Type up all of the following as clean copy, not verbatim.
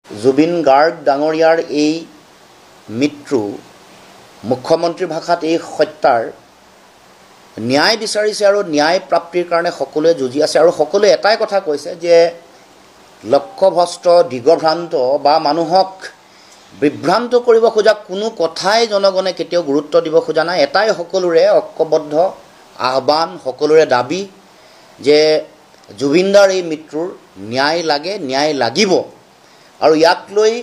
জুবিন গাৰ্গ ডাঙৰীয়াৰ এই মৃত্যু মুখ্যমন্ত্ৰীৰ ভাষাত এই হত্যাৰ ন্যায় বিচাৰিছে আৰু ন্যায় প্ৰাপ্তিৰ কাৰণে সকলোৱে যুঁজি আছে আৰু সকলোৱে এটাই কথা কৈছে যে লক্ষ্যভ্ৰষ্ট দিগভ্ৰান্ত বা মানুহক বিভ্ৰান্ত কৰিব খোজা কোনো কথাই জনগণে কেতিয়াও গুৰুত্ব দিব খোজা নাই। এটাই সকলোৰে ঐক্যবদ্ধ আহ্বান, সকলোৰে দাবী যে জুবিনদাৰ এই মৃত্যুৰ ন্যায় লাগে, ন্যায় লাগিব আৰু ইয়াক লৈ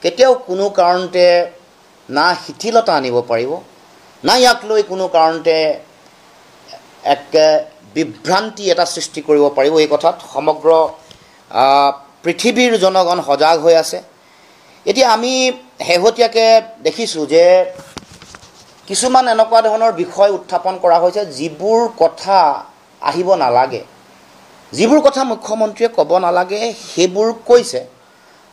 কেতিয়াও কোনো কাৰণতে না শিথিলতা আনিব পাৰিব, না ইয়াক লৈ কোনো কাৰণতে এক বিভ্ৰান্তি এটা সৃষ্টি কৰিব পাৰিব। এই কথাত সমগ্ৰ পৃথিৱীৰ জনগণ সজাগ হৈ আছে। এতিয়া আমি শেহতীয়াকৈ দেখিছোঁ যে কিছুমান এনেকুৱা ধৰণৰ বিষয় উত্থাপন কৰা হৈছে যিবোৰ কথা আহিব নালাগে, যিবোৰ কথা মুখ্যমন্ত্ৰীয়ে ক'ব নালাগে সেইবোৰ কৈছে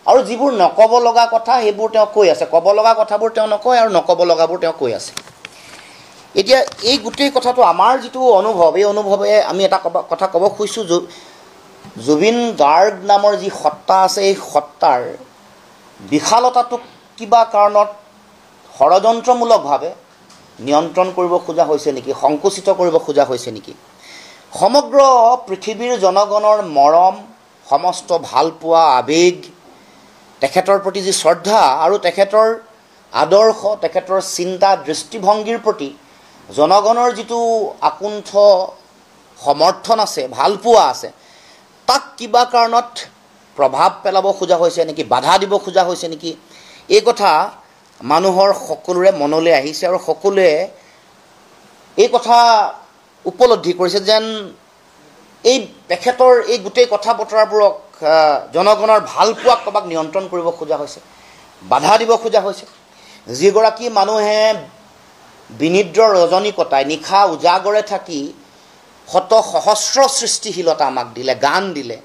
আৰু যিবোৰ নক'ব লগা কথা সেইবোৰ তেওঁ কৈ আছে। ক'ব লগা কথাবোৰ তেওঁ নকয় আৰু নক'ব লগাবোৰ তেওঁ কৈ আছে। এতিয়া এই গোটেই কথাটো আমাৰ যিটো অনুভৱ, এই অনুভৱে আমি এটা কথা ক'ব খুজিছোঁ, জুবিন গাৰ্গ নামৰ যি সত্তা আছে এই সত্তাৰ বিশালতাটোক কিবা কাৰণত ষড়যন্ত্ৰমূলকভাৱে নিয়ন্ত্ৰণ কৰিব খোজা হৈছে নেকি, সংকুচিত কৰিব খোজা হৈছে নেকি। সমগ্ৰ পৃথিৱীৰ জনগণৰ মৰম, সমস্ত ভালপোৱা আৱেগ, তেখেতৰ প্ৰতি যি শ্ৰদ্ধা আৰু তেখেতৰ আদৰ্শ, তেখেতৰ চিন্তা দৃষ্টিভংগীৰ প্ৰতি জনগণৰ যিটো আকুণ্ঠ সমৰ্থন আছে, ভালপোৱা আছে, তাক কিবা কাৰণত প্ৰভাৱ পেলাব খোজা হৈছে নেকি, বাধা দিব খোজা হৈছে নেকি, এই কথা মানুহৰ সকলোৰে মনলৈ আহিছে আৰু সকলোৱে এই কথা উপলব্ধি কৰিছে যেন এই তেখেতৰ এই গোটেই কথা বতৰাবোৰক জনগণৰ ভালপোৱাক ক'ৰবাক নিয়ন্ত্ৰণ কৰিব খোজা হৈছে, বাধা দিব খোজা হৈছে। যিগৰাকী মানুহে বিনিদ্ৰ ৰজনী কটাই নিশা উজাগৰে থাকি শত সহস্ৰ সৃষ্টিশীলতা আমাক দিলে, গান দিলে,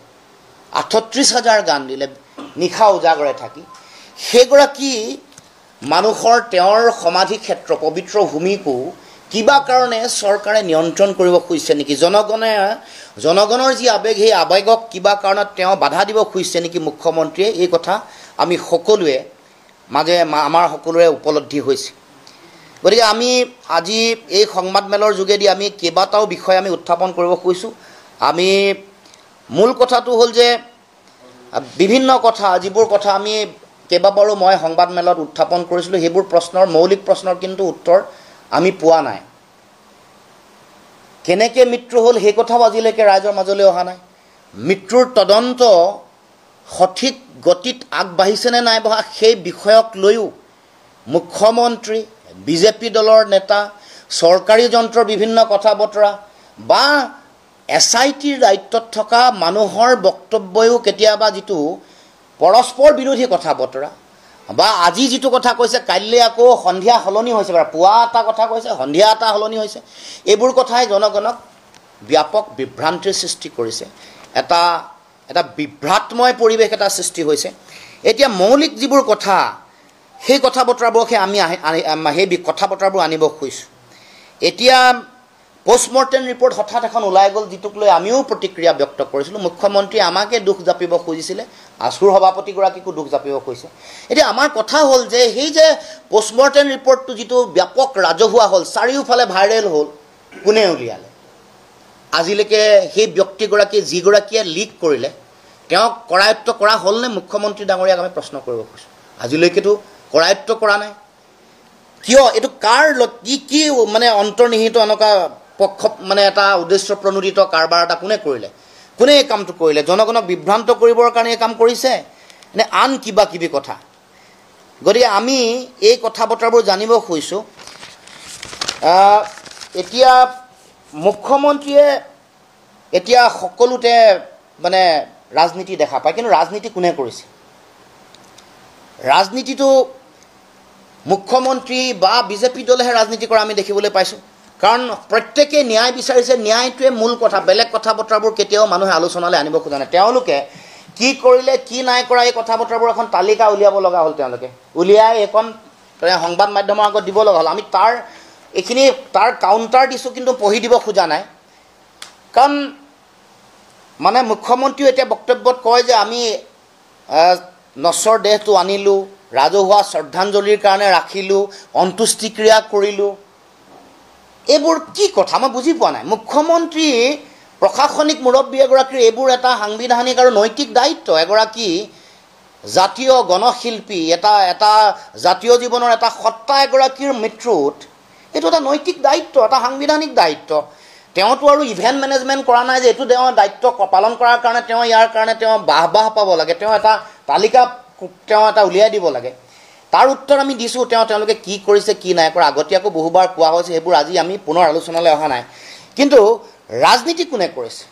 ৩৮,০০০ গান দিলে নিশা উজাগৰে থাকি, সেইগৰাকী মানুহৰ তেওঁৰ সমাধি ক্ষেত্ৰ পবিত্ৰ ভূমিকো কিবা কাৰণে চৰকাৰে নিয়ন্ত্ৰণ কৰিব খুজিছে নেকি, জনগণৰ যি আৱেগ সেই আৱেগক কিবা কাৰণত তেওঁ বাধা দিব খুজিছে নেকি মুখ্যমন্ত্ৰীয়ে, এই কথা আমি সকলোৱে আমাৰ সকলোৰে উপলব্ধি হৈছে। গতিকে আমি আজি এই সংবাদমেলৰ যোগেদি আমি কেইবাটাও বিষয় আমি উত্থাপন কৰিব খুজিছোঁ। আমি মূল কথাটো হ'ল যে বিভিন্ন কথা, যিবোৰ কথা আমি কেইবাবাৰো মই সংবাদমেলত উত্থাপন কৰিছিলোঁ, সেইবোৰ প্ৰশ্নৰ মৌলিক প্ৰশ্নৰ কিন্তু উত্তৰ আমি পোৱা নাই। কেনেকৈ মৃত্যু হ'ল সেই কথাও আজিলৈকে ৰাইজৰ মাজলৈ অহা নাই। মৃত্যুৰ তদন্ত সঠিক গতিত আগবাঢ়িছেনে নাই বঢ়া সেই বিষয়ক লৈও মুখ্যমন্ত্ৰী, বিজেপি দলৰ নেতা, চৰকাৰী যন্ত্ৰৰ বিভিন্ন কথা বতৰা বা SITৰ দায়িত্বত থকা মানুহৰ বক্তব্যও কেতিয়াবা যিটো পৰস্পৰ বিৰোধী কথা বতৰা বা আজি যিটো কথা কৈছে কাইলৈ আকৌ সন্ধিয়া সলনি হৈছে, পুৱা এটা কথা কৈছে সন্ধিয়া এটা সলনি হৈছে, এইবোৰ কথাই জনগণক ব্যাপক বিভ্ৰান্তিৰ সৃষ্টি কৰিছে, এটা বিভ্ৰাটময় পৰিৱেশ এটা সৃষ্টি হৈছে। এতিয়া মৌলিক যিবোৰ কথা সেই কথা বতৰাবোৰকহে আমি সেই কথা বতৰাবোৰ আনিব খুজিছোঁ। এতিয়া পষ্টমৰ্টেম ৰিপৰ্ট হঠাৎ এখন ওলাই গ'ল, যিটোক লৈ আমিও প্ৰতিক্ৰিয়া ব্যক্ত কৰিছিলোঁ। মুখ্যমন্ত্ৰীয়ে আমাকে দোষ জাপিব খুজিছিলে, আছুৰ সভাপতিগৰাকীকো দোষ জাপিব খুজিছে। এতিয়া আমাৰ কথা হ'ল যে সেই যে পষ্টমৰ্টেম ৰিপৰ্টটো যিটো ব্যাপক ৰাজহুৱা হ'ল, চাৰিওফালে ভাইৰেল হ'ল, কোনে উলিয়ালে? আজিলৈকে সেই ব্যক্তিগৰাকীয়ে যিগৰাকীয়ে লিক কৰিলে তেওঁক কৰায়ত্ব কৰা হ'লনে? মুখ্যমন্ত্ৰী ডাঙৰীয়াক আমি প্ৰশ্ন কৰিব খুজিছোঁ। আজিলৈকেতো কৰায়ত্ব কৰা নাই। কিয়? এইটো কাৰ কি মানে অন্তৰ্নিহিত এনেকুৱা পক্ষ মানে এটা উদ্দেশ্য প্ৰণোদিত কাৰবাৰ এটা কোনে কৰিলে? কোনে এই কামটো কৰিলে? জনগণক বিভ্ৰান্ত কৰিবৰ কাৰণে এই কাম কৰিছে নে আন কিবা কিবি কথা? গতিকে আমি এই কথা বতৰাবোৰ জানিব খুজিছোঁ। এতিয়া মুখ্যমন্ত্ৰীয়ে এতিয়া সকলোতে মানে ৰাজনীতি দেখা পায়, কিন্তু ৰাজনীতি কোনে কৰিছে? ৰাজনীতিটো মুখ্যমন্ত্ৰী বা বিজেপি দলেহে ৰাজনীতি কৰা আমি দেখিবলৈ পাইছোঁ। কাৰণ প্ৰত্যেকেই ন্যায় বিচাৰিছে, ন্যায়টোৱে মূল কথা, বেলেগ কথা বতৰাবোৰ কেতিয়াও মানুহে আলোচনালৈ আনিব খোজা নাই। তেওঁলোকে কি কৰিলে কি নাই কৰা এই কথা বতৰাবোৰ এখন তালিকা উলিয়াব লগা হ'ল, তেওঁলোকে উলিয়াই এইখন সংবাদ মাধ্যমৰ আগত দিব লগা হ'ল। আমি তাৰ কাউণ্টাৰ দিছোঁ, কিন্তু পঢ়ি দিব খোজা নাই। কাৰণ মানে মুখ্যমন্ত্ৰীও এতিয়া বক্তব্যত কয় যে আমি নশ্বৰ দেহটো আনিলোঁ, ৰাজহুৱা শ্ৰদ্ধাঞ্জলিৰ কাৰণে ৰাখিলোঁ, অন্ত্যেষ্টিক্ৰিয়া কৰিলোঁ। এইবোৰ কি কথা মই বুজি পোৱা নাই। মুখ্যমন্ত্ৰী প্ৰশাসনিক মুৰব্বী এগৰাকীৰ এইবোৰ এটা সাংবিধানিক আৰু নৈতিক দায়িত্ব। এগৰাকী জাতীয় গণশিল্পী, এটা জাতীয় জীৱনৰ এটা সত্তা এগৰাকীৰ মৃত্যুত এইটো এটা নৈতিক দায়িত্ব, এটা সাংবিধানিক দায়িত্ব। তেওঁতো আৰু ইভেণ্ট মেনেজমেণ্ট কৰা নাই যে এইটো তেওঁৰ দায়িত্ব পালন কৰাৰ কাৰণে তেওঁ ইয়াৰ কাৰণে তেওঁ বাহ পাব লাগে, তেওঁ এটা তালিকা তেওঁ এটা উলিয়াই দিব লাগে। তাৰ উত্তৰ আমি দিছোঁ, তেওঁলোকে কি কৰিছে কি নাই কৰা আগতীয়াকৈ বহুবাৰ কোৱা হৈছে, সেইবোৰ আজি আমি পুনৰ আলোচনালৈ অহা নাই। কিন্তু ৰাজনীতি কোনে কৰিছে?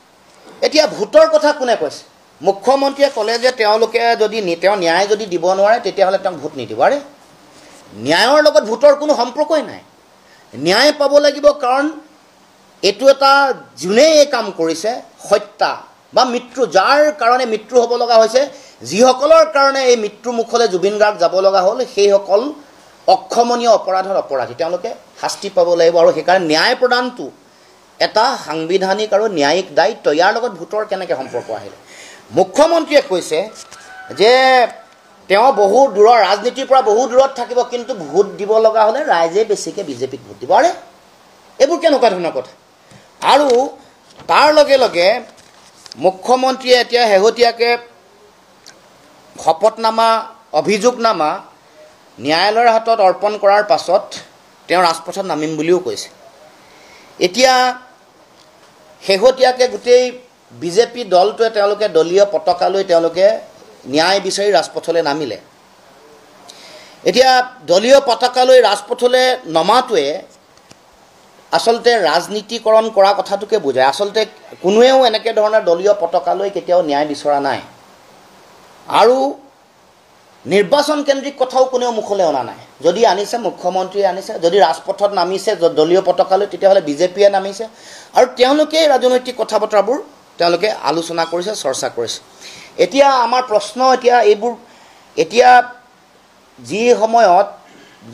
এতিয়া ভোটৰ কথা কোনে কৈছে? মুখ্যমন্ত্ৰীয়ে ক'লে যে তেওঁলোকে যদি তেওঁ ন্যায় যদি দিব নোৱাৰে তেতিয়াহ'লে তেওঁক ভোট নিদিব। আৰে ন্যায়ৰ লগত ভোটৰ কোনো সম্পৰ্কই নাই। ন্যায় পাব লাগিব, কাৰণ এইটো এটা যোনে এই কাম কৰিছে, হত্যা বা মৃত্যু, যাৰ কাৰণে মৃত্যু হ'ব লগা হৈছে, যিসকলৰ কাৰণে এই মৃত্যুৰ মুখলৈ জুবিন গাৰ্গ যাব লগা হ'ল, সেইসকল অক্ষমনীয় অপৰাধৰ অপৰাধী, তেওঁলোকে শাস্তি পাব লাগিব। আৰু সেইকাৰণে ন্যায় প্ৰদানটো এটা সাংবিধানিক আৰু ন্যায়িক দায়িত্ব। ইয়াৰ লগত ভোটৰ কেনেকৈ সম্পৰ্ক আহিলে? মুখ্যমন্ত্ৰীয়ে কৈছে যে তেওঁ বহু দূৰৰ ৰাজনীতিৰ পৰা বহু দূৰত থাকিব, কিন্তু ভোট দিব লগা হ'লে ৰাইজে বেছিকৈ বিজেপিক ভোট দিব। আৰে এইবোৰ কেনেকুৱা ধৰণৰ কথা? আৰু তাৰ লগে লগে মুখ্যমন্ত্ৰীয়ে এতিয়া শেহতীয়াকৈ শপতনামা, অভিযোগনামা ন্যায়ালয়ৰ হাতত অৰ্পণ কৰাৰ পাছত তেওঁ ৰাজপথত নামিম বুলিও কৈছে। এতিয়া শেহতীয়াকৈ গোটেই বিজেপি দলটোৱে তেওঁলোকে দলীয় পতাকা লৈ তেওঁলোকে ন্যায় বিচাৰি ৰাজপথলৈ নামিলে। এতিয়া দলীয় পতাকা লৈ ৰাজপথলৈ নমাটোৱে আচলতে ৰাজনীতিকৰণ কৰা কথাটোকে বুজায়। আচলতে কোনোৱেও এনেকৈ ধৰণৰ দলীয় পতাকা লৈ কেতিয়াও ন্যায় বিচৰা নাই, আৰু নিৰ্বাচন কেন্দ্ৰিক কথাও কোনেও মুখলৈ অনা নাই। যদি আনিছে মুখ্যমন্ত্ৰীয়ে আনিছে, যদি ৰাজপথত নামিছে দলীয় পতাকা লৈ তেতিয়াহ'লে বিজেপিয়ে নামিছে, আৰু তেওঁলোকে ৰাজনৈতিক কথা বতৰাবোৰ তেওঁলোকে আলোচনা কৰিছে, চৰ্চা কৰিছে। এতিয়া আমাৰ প্ৰশ্ন এতিয়া যি সময়ত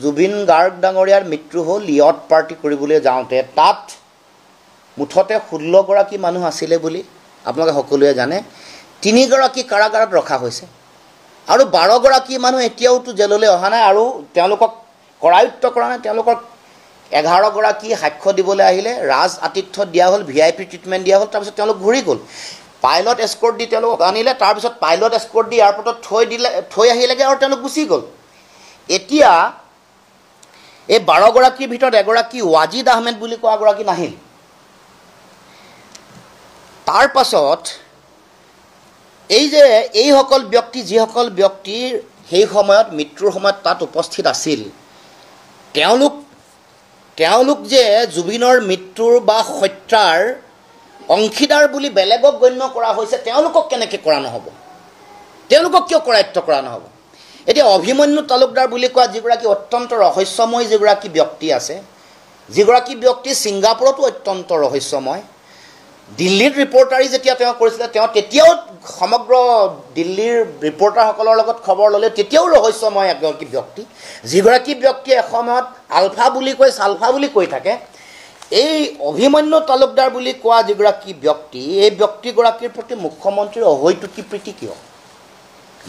জুবিন গাৰ্গ ডাঙৰীয়াৰ মৃত্যু হ'ল, য়ট পাৰ্টি কৰিবলৈ যাওঁতে তাত মুঠতে 16গৰাকী মানুহ আছিলে বুলি আপোনালোকে সকলোৱে জানে। 3গৰাকী কাৰাগাৰত ৰখা হৈছে, আৰু 12গৰাকী মানুহ এতিয়াওতো জেললৈ অহা নাই, আৰু তেওঁলোকক কৰায়ত্ব কৰা নাই। তেওঁলোকক 11গৰাকী সাক্ষ্য দিবলৈ আহিলে, ৰাজ আতিথ্য দিয়া হ'ল, VIP ট্ৰিটমেণ্ট দিয়া হ'ল, তাৰপিছত তেওঁলোক ঘূৰি গ'ল। পাইলট এস্কৰ্ট দি তেওঁলোকক আনিলে, তাৰপিছত পাইলট এস্কৰ্ট দি এয়াৰপৰ্টত থৈ আহিলেগৈ, আৰু তেওঁলোক গুচি গ'ল। এতিয়া এই 12গৰাকীৰ ভিতৰত এগৰাকী ৱাজিদ আহমেদ বুলি কোৱা এগৰাকী নাহিল। তাৰ পাছত এইসকল ব্যক্তি, যিসকল ব্যক্তিৰ সেই সময়ত মৃত্যুৰ সময়ত তাত উপস্থিত আছিল, তেওঁলোক যে জুবিনৰ মৃত্যুৰ বা হত্যাৰ অংশীদাৰ বুলি বেলেগক গণ্য কৰা হৈছে, তেওঁলোকক কেনেকৈ কৰা নহ'ব? তেওঁলোকক কিয় কৰায়ত্ব কৰা নহ'ব? এতিয়া অভিমন্যু তালুকদাৰ বুলি কোৱা যিগৰাকী অত্যন্ত ৰহস্যময় যিগৰাকী ব্যক্তি আছে, যিগৰাকী ব্যক্তি ছিংগাপুৰতো অত্যন্ত ৰহস্যময়। দিল্লীত ৰিপৰ্টাৰী যেতিয়া তেওঁ কৰিছিলে, তেতিয়াও সমগ্ৰ দিল্লীৰ ৰিপৰ্টাৰসকলৰ লগত খবৰ ল'লে, তেতিয়াও ৰহস্যময় এগৰাকী ব্যক্তি, যিগৰাকী ব্যক্তিয়ে এসময়ত আলফা বুলি কৈ চালফা বুলি কৈ থাকে। এই অভিমন্যু তালুকদাৰ বুলি কোৱা যিগৰাকী ব্যক্তি, এই ব্যক্তিগৰাকীৰ প্ৰতি মুখ্যমন্ত্ৰীৰ অহৈতুকী প্ৰীতি কিয়?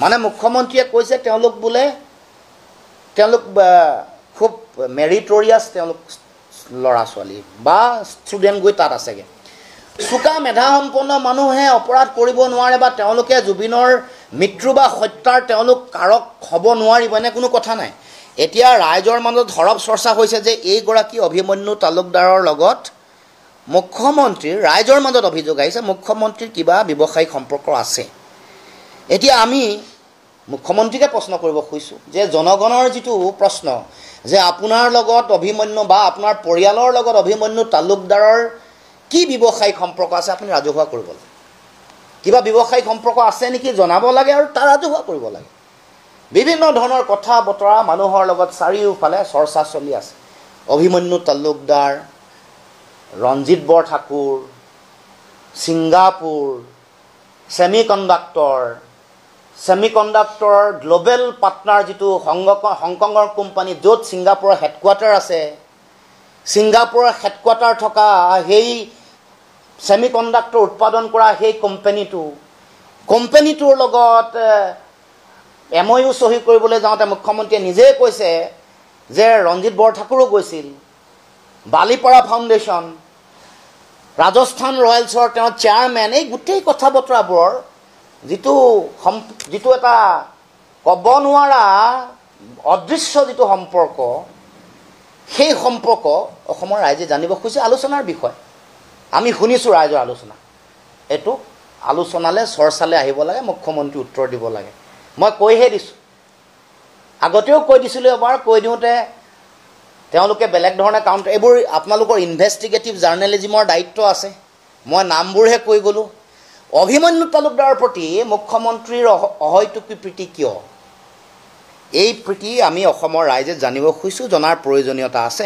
মানে মুখ্যমন্ত্ৰীয়ে কৈছে তেওঁলোক খুব মেৰিটৰিয়াছ, তেওঁলোক ল'ৰা ছোৱালী বা ষ্টুডেণ্ট গৈ তাত আছেগৈ। চোকা মেধাসম্পন্ন মানুহে অপৰাধ কৰিব নোৱাৰে, বা তেওঁলোকে জুবিনৰ মৃত্যু বা হত্যাৰ তেওঁলোক কাৰক হ'ব নোৱাৰিব, এনে কোনো কথা নাই। এতিয়া ৰাইজৰ মাজত সৰব চৰ্চা হৈছে যে এইগৰাকী অভিমন্যু তালুকদাৰৰ লগত মুখ্যমন্ত্ৰীৰ, ৰাইজৰ মাজত অভিযোগ আহিছে মুখ্যমন্ত্ৰীৰ কিবা ব্যৱসায়িক সম্পৰ্ক আছে। এতিয়া আমি মুখ্যমন্ত্ৰীকে প্ৰশ্ন কৰিব খুজিছোঁ যে জনগণৰ যিটো প্ৰশ্ন যে আপোনাৰ লগত অভিমন্যু বা আপোনাৰ পৰিয়ালৰ লগত অভিমন্যু তালুকদাৰৰ কি ব্যৱসায়িক সম্পৰ্ক আছে, আপুনি ৰাজহুৱা কৰিব লাগে। কিবা ব্যৱসায়িক সম্পৰ্ক আছে নেকি জনাব লাগে, আৰু তাৰ ৰাজহুৱা কৰিব লাগে। বিভিন্ন ধৰণৰ কথা বতৰা মানুহৰ লগত চাৰিওফালে চৰ্চা চলি আছে। Abhimanyu Talukdar, Ranjit Borthakur, Singapore, semiconductor global partner যিটো হংকঙৰ কোম্পানী, য'ত ছিংগাপুৰৰ হেডকোৱাৰ্টাৰ আছে, ছিংগাপুৰৰ হেডকোৱাৰ্টাৰ থকা সেই ছেমিকণ্ডাক্টৰ উৎপাদন কৰা সেই কোম্পানীটোৰ লগত MOU সহি কৰিবলৈ যাওঁতে মুখ্যমন্ত্ৰীয়ে নিজেই কৈছে যে ৰঞ্জিত বৰঠাকুৰো গৈছিল, বালিপাৰা ফাউণ্ডেশ্যন, ৰাজস্থান ৰয়েলছৰ তেওঁ চেয়াৰমেন, এই গোটেই কথা বতৰাবোৰৰ যিটো এটা ক'ব নোৱাৰা অদৃশ্য যিটো সম্পৰ্ক, সেই সম্পৰ্ক অসমৰ ৰাইজে জানিব খুজিছে। আলোচনাৰ বিষয় আমি শুনিছোঁ, ৰাইজৰ আলোচনা, এইটো আলোচনালৈ চৰ্চালৈ আহিব লাগে, মুখ্যমন্ত্ৰী উত্তৰ দিব লাগে। মই কৈহে দিছোঁ, আগতেও কৈ দিছিলোঁ, এবাৰ কৈ দিওঁতে তেওঁলোকে বেলেগ ধৰণে কাউণ্টাৰ, এইবোৰ আপোনালোকৰ ইনভেষ্টিগেটিভ জাৰ্নেলিজিমৰ দায়িত্ব আছে, মই নামবোৰহে কৈ গ'লোঁ। অভিমন্যু তালুকদাৰৰ প্ৰতি মুখ্যমন্ত্ৰীৰ অহৈতুকী প্ৰীতি কিয়? এই প্ৰীতি আমি অসমৰ ৰাইজে জানিব খুজিছোঁ, জনাৰ প্ৰয়োজনীয়তা আছে।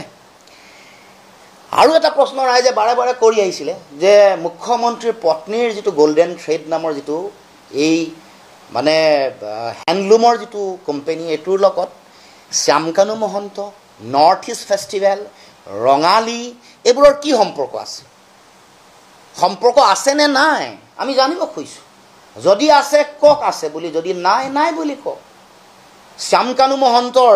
আৰু এটা প্ৰশ্ন ৰাইজে বাৰে বাৰে কৰি আহিছিলে যে মুখ্যমন্ত্ৰীৰ পত্নীৰ যিটো গল্ডেন থ্ৰেড নামৰ যিটো এই মানে হেণ্ডলুমৰ যিটো কোম্পানী, এইটোৰ লগত Shyamkanu Mahanta, north east festival, Rongali, এইবোৰৰ কি সম্পৰ্ক আছে? সম্পৰ্ক আছে নে নাই আমি জানিব খুজিছোঁ। যদি আছে কওক আছে বুলি, যদি নাই নাই বুলি কওক। শ্যামকানু মহন্তৰ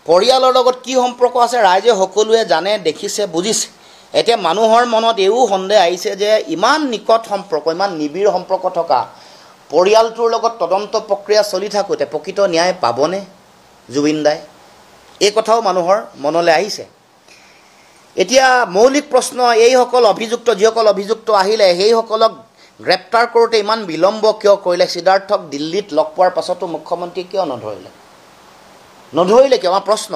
পৰিয়ালৰ লগত কি সম্পৰ্ক আছে ৰাইজে সকলোৱে জানে, দেখিছে, বুজিছে। এতিয়া মানুহৰ মনত এইও সন্দেহ আহিছে যে ইমান নিকট সম্পৰ্ক, ইমান নিবিড় সম্পৰ্ক থকা পৰিয়ালটোৰ লগত তদন্ত প্ৰক্ৰিয়া চলি থাকোঁতে প্ৰকৃত ন্যায় পাবনে জুবিন দাই? এই কথাও মানুহৰ মনলৈ আহিছে। এতিয়া মৌলিক প্ৰশ্ন, এইসকল অভিযুক্ত, যিসকল অভিযুক্ত আহিলে সেইসকলক গ্ৰেপ্তাৰ কৰোঁতে ইমান বিলম্ব কিয় কৰিলে? সিদ্ধাৰ্থক দিল্লীত লগ পোৱাৰ পাছতো মুখ্যমন্ত্ৰীয়ে কিয় নধৰিলে কিয়? আমাৰ প্ৰশ্ন।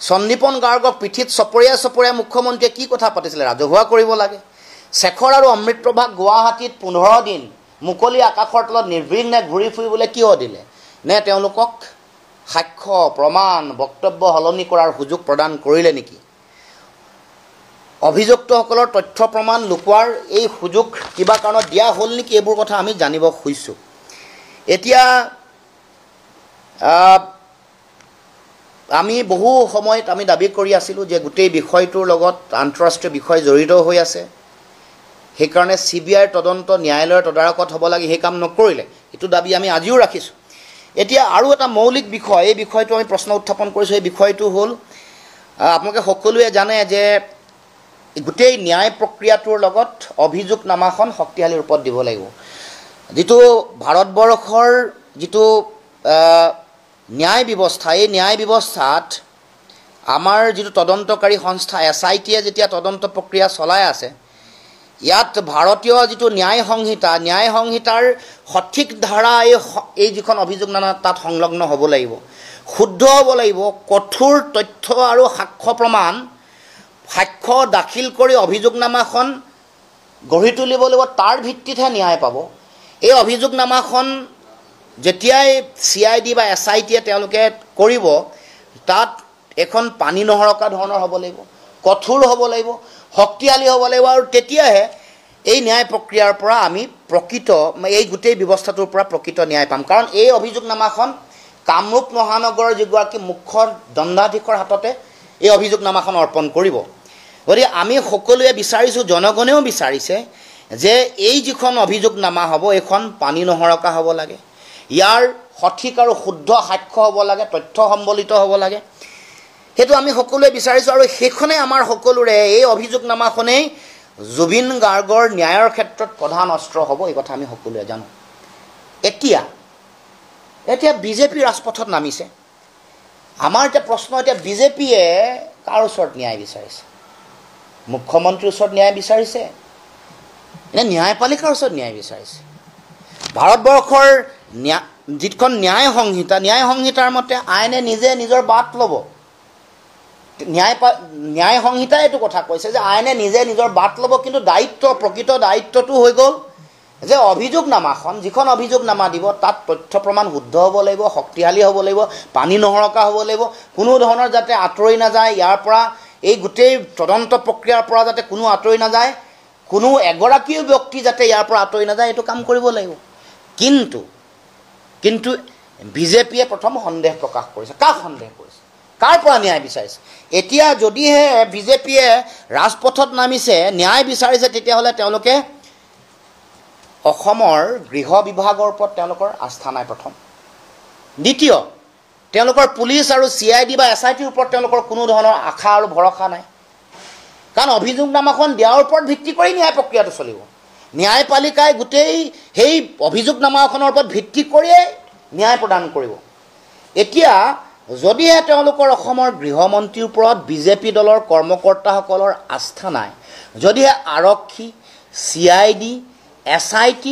সন্দীপন গাৰ্গক পিঠিত চপৰীয়া চপৰীয়া মুখ্যমন্ত্ৰীয়ে কি কথা পাতিছিলে? ৰাজহুৱা কৰিব লাগে। শেখৰ আৰু অমৃতপ্ৰভাক গুৱাহাটীত 15 দিন মুকলি আকাশৰ তলত নিৰ্বিঘ্নে ঘূৰি ফুৰিবলৈ কিয় দিলে? নে তেওঁলোকক সাক্ষ্য, প্ৰমাণ, বক্তব্য সলনি কৰাৰ সুযোগ প্ৰদান কৰিলে নেকি? অভিযুক্তসকলৰ তথ্য প্ৰমাণ লুকুৱাৰ এই সুযোগ কিবা কাৰণত দিয়া হ'ল নেকি? এইবোৰ কথা আমি জানিব খুজিছোঁ। এতিয়া আমি বহু সময়ত আমি দাবী কৰি আছিলোঁ যে গোটেই বিষয়টোৰ লগত আন্তঃৰাষ্ট্ৰীয় বিষয় জড়িত হৈ আছে, সেইকাৰণে CBIৰ তদন্ত ন্যায়ালয়ৰ তদাৰকত হ'ব লাগে, সেই কাম নকৰিলে। এইটো দাবী আমি আজিও ৰাখিছোঁ। এতিয়া আৰু এটা মৌলিক বিষয়, এই বিষয়টো আমি প্ৰশ্ন উত্থাপন কৰিছোঁ। এই বিষয়টো হ'ল আপোনালোকে সকলোৱে জানে যে গোটেই ন্যায় প্ৰক্ৰিয়াটোৰ লগত অভিযোগনামাখন শক্তিশালী ৰূপত দিব লাগিব। যিটো ভাৰতবৰ্ষৰ যিটো ন্যায় ব্যৱস্থা, এই ন্যায় ব্যৱস্থাত আমাৰ যিটো তদন্তকাৰী সংস্থা SITয়ে যেতিয়া তদন্ত প্ৰক্ৰিয়া চলাই আছে, ইয়াত ভাৰতীয় যিটো ন্যায় সংহিতাৰ সঠিক ধাৰা এই যিখন অভিযোগনামা তাত সংলগ্ন হ'ব লাগিব, শুদ্ধ হ'ব লাগিব। কঠোৰ তথ্য আৰু সাক্ষ্য দাখিল কৰি অভিযোগনামাখন গঢ়ি তুলিব লাগিব, তাৰ ভিত্তিতহে ন্যায় পাব। এই অভিযোগনামাখন যেতিয়াই CID বা SITয়ে তেওঁলোকে কৰিব, তাত এখন পানী নহৰকা ধৰণৰ হ'ব লাগিব, কঠোৰ হ'ব লাগিব, শক্তিশালী হ'ব লাগিব, আৰু তেতিয়াহে এই ন্যায় প্ৰক্ৰিয়াৰ পৰা আমি এই গোটেই ব্যৱস্থাটোৰ পৰা প্ৰকৃত ন্যায় পাম। কাৰণ এই অভিযোগনামাখন কামৰূপ মহানগৰৰ যিগৰাকী মুখ্য দণ্ডাধীশৰ হাততে এই অভিযোগনামাখন অৰ্পণ কৰিব। গতিকে আমি সকলোৱে বিচাৰিছোঁ, জনগণেও বিচাৰিছে যে এই যিখন অভিযোগনামা হ'ব, এইখন পানী নহৰকা হ'ব লাগে, ইয়াৰ সঠিক আৰু শুদ্ধ সাক্ষ্য হ'ব লাগে, তথ্য সম্বলিত হ'ব লাগে। সেইটো আমি সকলোৱে বিচাৰিছোঁ, আৰু সেইখনে আমাৰ সকলোৰে, এই অভিযোগনামাখনেই জুবিন গাৰ্গৰ ন্যায়ৰ ক্ষেত্ৰত প্ৰধান অস্ত্ৰ হ'ব, এই কথা আমি সকলোৱে জানো। এতিয়া BJP ৰাজপথত নামিছে। আমাৰ এতিয়া প্ৰশ্ন, এতিয়া BJPয়ে কাৰ ওচৰত ন্যায় বিচাৰিছে? মুখ্যমন্ত্ৰীৰ ওচৰত ন্যায় বিচাৰিছে নে ন্যায়পালিকাৰ ওচৰত ন্যায় বিচাৰিছে? ভাৰতবৰ্ষৰ যিখন ন্যায় সংহিতাৰ মতে আইনে নিজে নিজৰ বাট ল'ব। ন্যায় সংহিতাই এইটো কথা কৈছে যে আইনে নিজে নিজৰ বাট ল'ব, কিন্তু প্ৰকৃত দায়িত্বটো হৈ গ'ল যে অভিযোগনামাখন, যিখন অভিযোগনামা দিব, তাত তথ্য প্ৰমাণ শুদ্ধ হ'ব লাগিব, শক্তিশালী হ'ব লাগিব, পানী নহৰকা হ'ব লাগিব, কোনো ধৰণৰ যাতে আঁতৰি নাযায়, ইয়াৰ পৰা এই গোটেই তদন্ত প্ৰক্ৰিয়াৰ পৰা যাতে কোনো আঁতৰি নাযায়, কোনো এগৰাকীও ব্যক্তি যাতে ইয়াৰ পৰা আঁতৰি নাযায়, এইটো কাম কৰিব লাগিব। কিন্তু BJPয়ে প্ৰথম সন্দেহ প্ৰকাশ কৰিছে। কাক সন্দেহ কৰিছে? কাৰ পৰা ন্যায় বিচাৰিছে? এতিয়া যদিহে BJPয়ে ৰাজপথত নামিছে, ন্যায় বিচাৰিছে, তেতিয়াহ'লে তেওঁলোকে অসমৰ গৃহ বিভাগৰ ওপৰত তেওঁলোকৰ আস্থা নাই। প্ৰথম দ্বিতীয়, তেওঁলোকৰ পুলিচ আৰু CID বা SITৰ ওপৰত তেওঁলোকৰ কোনো ধৰণৰ আশা আৰু ভৰসা নাই, কাৰণ অভিযোগনামাখন দিয়াৰ ওপৰত ভিত্তি কৰি ন্যায় প্ৰক্ৰিয়াটো চলিব। ন্যায়পালিকাই গোটেই সেই অভিযোগনামাখনৰ ওপৰত ভিত্তি কৰিয়ে ন্যায় প্ৰদান কৰিব। এতিয়া যদিহে তেওঁলোকৰ অসমৰ গৃহমন্ত্ৰীৰ ওপৰত BJP দলৰ কৰ্মকৰ্তাসকলৰ আস্থা নাই, যদিহে আৰক্ষী, CID, SIT,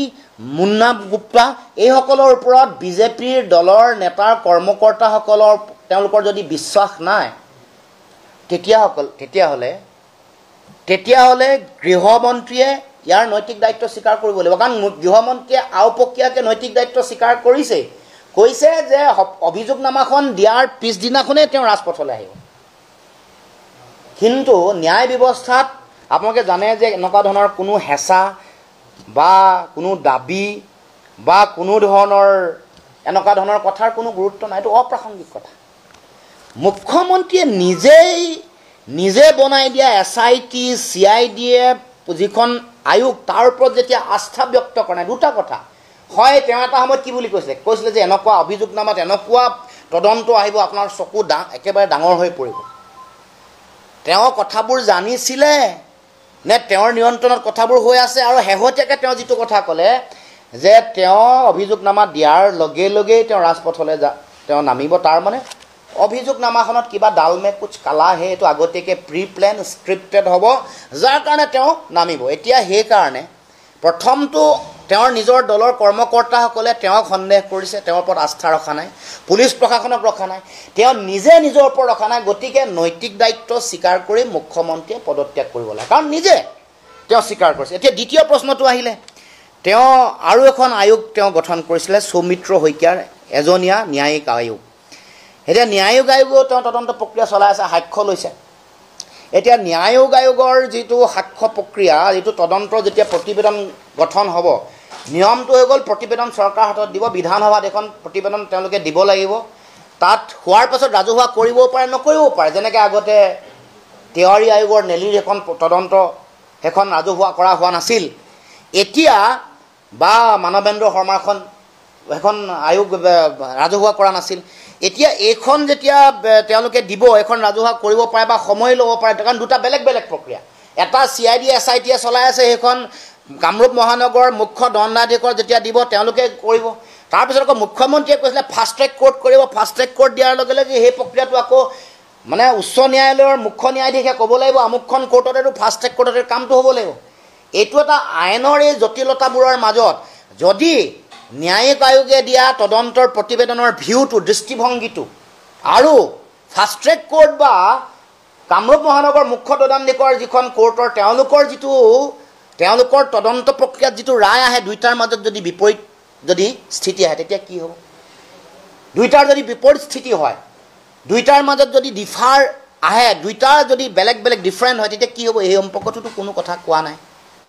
মুন্না গুপ্তা এইসকলৰ ওপৰত BJPৰ দলৰ নেতাৰ কৰ্মকৰ্তাসকলৰ তেওঁলোকৰ যদি বিশ্বাস নাই, তেতিয়াহ'লে গৃহমন্ত্ৰীয়ে ইয়াৰ নৈতিক দায়িত্ব স্বীকাৰ কৰিব লাগিব। কাৰণ গৃহমন্ত্ৰীয়ে আওপকীয়াকৈ নৈতিক দায়িত্ব স্বীকাৰ কৈছে যে অভিযোগনামাখন দিয়াৰ পিছদিনাখনেই তেওঁ ৰাজপথলৈ আহিব। কিন্তু ন্যায় ব্যৱস্থাত আপোনালোকে জানে যে এনেকুৱা ধৰণৰ কোনো হেঁচা বা কোনো দাবী বা কোনো ধৰণৰ এনেকুৱা ধৰণৰ কথাৰ কোনো গুৰুত্ব নাই, এইটো অপ্ৰাসংগিক কথা। মুখ্যমন্ত্ৰীয়ে নিজে বনাই দিয়া SIT, CIDয়ে যিখন আয়োগ তাৰ ওপৰত যেতিয়া আস্থা ব্যক্ত কৰা নাই, দুটা কথা হয়। তেওঁ এটা সময়ত কি বুলি কৈছিলে যে এনেকুৱা অভিযোগনামাত এনেকুৱা তদন্ত আহিব, আপোনাৰ চকু একেবাৰে ডাঙৰ হৈ পৰিব। তেওঁ কথাবোৰ জানিছিলে নে তেওঁৰ নিয়ন্ত্ৰণত কথাবোৰ হৈ আছে? আৰু শেহতীয়াকৈ তেওঁ যিটো কথা ক'লে যে তেওঁ অভিযোগনামা দিয়াৰ লগে লগেই তেওঁ ৰাজপথলৈ তেওঁ নামিব, তাৰমানে অভিযোগনামাখনত কিবা ডালমে কুচ কালা হে, এইটো আগতীয়াকৈ প্ৰিপ্লেন স্ক্ৰিপ্টেড হ'ব, যাৰ কাৰণে তেওঁ নামিব। এতিয়া সেইকাৰণে প্ৰথমটো তেওঁৰ নিজৰ দলৰ কৰ্মকৰ্তাসকলে তেওঁক সন্দেহ কৰিছে, তেওঁৰ ওপৰত আস্থা ৰখা নাই, পুলিচ প্ৰশাসনক ৰখা নাই, তেওঁ নিজৰ ওপৰত ৰখা নাই। গতিকে নৈতিক দায়িত্ব স্বীকাৰ কৰি মুখ্যমন্ত্ৰীয়ে পদত্যাগ কৰিব লাগে, কাৰণ নিজে তেওঁ স্বীকাৰ কৰিছে। এতিয়া দ্বিতীয় প্ৰশ্নটো আহিলে, তেওঁ আৰু এখন আয়োগ তেওঁ গঠন কৰিছিলে, সৌমিত্ৰ শইকীয়াৰ এজনীয়া ন্যায়িক আয়োগ। এতিয়া ন্যায়িক আয়োগেও তেওঁ তদন্ত প্ৰক্ৰিয়া চলাই আছে, সাক্ষ্য লৈছে। এতিয়া ন্যায়িক আয়োগৰ যিটো সাক্ষ্য প্ৰক্ৰিয়া, যিটো তদন্তৰ যেতিয়া প্ৰতিবেদন গঠন হ'ব, নিয়মটো হৈ গ'ল প্ৰতিবেদন চৰকাৰৰ হাতত দিব, বিধানসভাত এখন প্ৰতিবেদন তেওঁলোকে দিব লাগিব। তাত হোৱাৰ পাছত ৰাজহুৱা কৰিবও পাৰে, নকৰিবও পাৰে। যেনেকৈ আগতে তেওহাৰী আয়োগৰ নেলিৰ এখন তদন্ত সেইখন ৰাজহুৱা কৰা হোৱা নাছিল, এতিয়া বা মানৱেন্দ্ৰ শৰ্মাখন এখন আয়োগ ৰাজহুৱা কৰা নাছিল, এতিয়া এইখন যেতিয়া তেওঁলোকে দিব, এখন ৰাজহুৱা কৰিব পাৰে বা সময় ল'ব পাৰে, কাৰণ দুটা বেলেগ বেলেগ প্ৰক্ৰিয়া। এটা CID SITয়ে চলাই আছে, সেইখন কামৰূপ মহানগৰ মুখ্য দণ্ডাধীশক যেতিয়া দিব তেওঁলোকে কৰিব। তাৰপিছত আকৌ মুখ্যমন্ত্ৰীয়ে কৈছিলে ফাষ্ট ট্ৰেক কোৰ্ট কৰিব, ফাষ্ট ট্ৰেক কোৰ্ট দিয়াৰ লগে লগে সেই প্ৰক্ৰিয়াটো আকৌ মানে উচ্চ ন্যায়ালয়ৰ মুখ্য ন্যায়াধীশে ক'ব লাগিব আমুকখন কোৰ্টতেতো ফাষ্ট ট্ৰেক কোৰ্টতে কামটো হ'ব লাগিব। এইটো এটা আইনৰ এই জটিলতাবোৰৰ মাজত যদি ন্যায়িক আয়োগে দিয়া তদন্তৰ প্ৰতিবেদনৰ ভিউটো, দৃষ্টিভংগীটো আৰু ফাষ্ট ট্ৰেক কোৰ্ট বা কামৰূপ মহানগৰ মুখ্য দণ্ডাধীশৰ যিখন কোৰ্টৰ তেওঁলোকৰ তদন্ত প্ৰক্ৰিয়াত যিটো ৰায় আহে, দুইটাৰ মাজত যদি বিপৰীত যদি স্থিতি আহে, তেতিয়া কি হ'ব? দুইটাৰ যদি বিপৰীত স্থিতি হয়, দুইটাৰ মাজত যদি ডিফাৰ আহে, দুইটাৰ যদি বেলেগ বেলেগ ডিফাৰেণ্ট হয়, তেতিয়া কি হ'ব? এই সম্পৰ্কটোতো কোনো কথা কোৱা নাই।